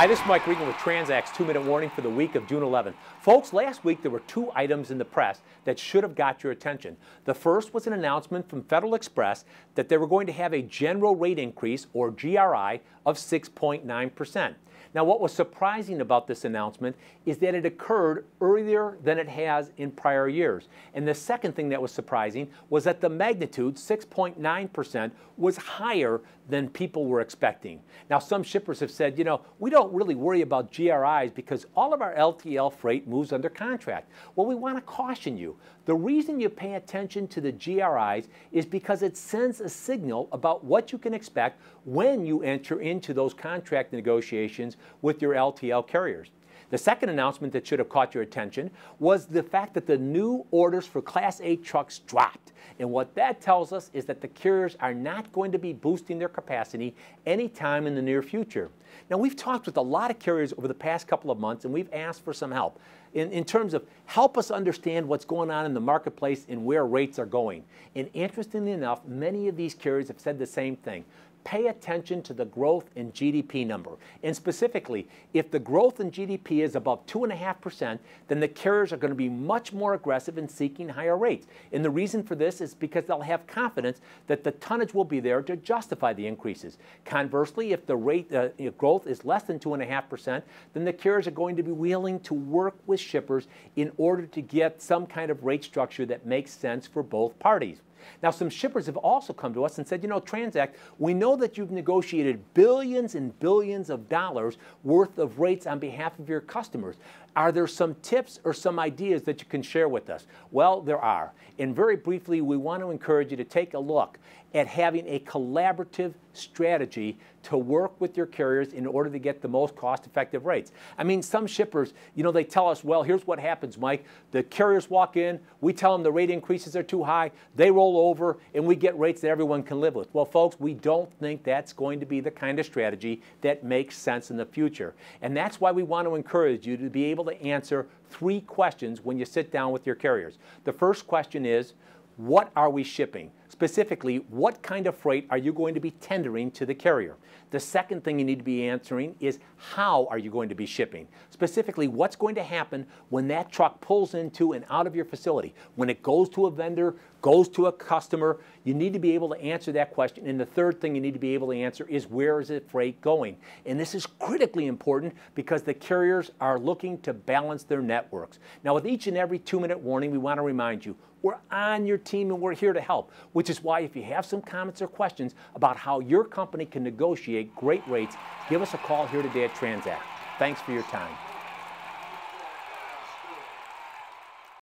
Hi, this is Mike Regan with TranzAct's 2-minute warning for the week of June 11th. Folks, last week there were two items in the press that should have got your attention. The first was an announcement from Federal Express that they were going to have a general rate increase, or GRI, of 6.9%. Now, what was surprising about this announcement is that it occurred earlier than it has in prior years. And the second thing that was surprising was that the magnitude, 6.9%, was higher than people were expecting. Now, some shippers have said, you know, we don't really worry about GRIs because all of our LTL freight moves under contract. Well, we want to caution you. The reason you pay attention to the GRIs is because it sends a signal about what you can expect when you enter into those contract negotiations with your LTL carriers. The second announcement that should have caught your attention was the fact that the new orders for Class 8 trucks dropped. And what that tells us is that the carriers are not going to be boosting their capacity anytime in the near future. Now, we've talked with a lot of carriers over the past couple of months, and we've asked for some help in terms of help us understand what's going on in the marketplace and where rates are going. And interestingly enough, many of these carriers have said the same thing. Pay attention to the growth in GDP number. And specifically, if the growth in GDP is above 2.5%, then the carriers are going to be much more aggressive in seeking higher rates. And the reason for this is because they'll have confidence that the tonnage will be there to justify the increases. Conversely, if the rate growth is less than 2.5%, then the carriers are going to be willing to work with shippers in order to get some kind of rate structure that makes sense for both parties. Now, some shippers have also come to us and said, you know, TranzAct, we know that you've negotiated billions and billions of dollars worth of rates on behalf of your customers. Are there some tips or some ideas that you can share with us? Well, there are. And very briefly, we want to encourage you to take a look at having a collaborative strategy to work with your carriers in order to get the most cost-effective rates. I mean, some shippers, you know, they tell us, well, here's what happens, Mike. The carriers walk in, we tell them the rate increases are too high, they roll over, and we get rates that everyone can live with. Well, folks, we don't think that's going to be the kind of strategy that makes sense in the future. And that's why we want to encourage you to be able to answer 3 questions when you sit down with your carriers. The first question is, what are we shipping? Specifically, what kind of freight are you going to be tendering to the carrier? The second thing you need to be answering is, how are you going to be shipping? Specifically, what's going to happen when that truck pulls into and out of your facility? When it goes to a vendor, goes to a customer, you need to be able to answer that question. And the third thing you need to be able to answer is, where is the freight going? And this is critically important because the carriers are looking to balance their networks. Now, with each and every 2-minute warning, we want to remind you, we're on your team and we're here to help, which is why if you have some comments or questions about how your company can negotiate great rates, give us a call here today at TranzAct. Thanks for your time.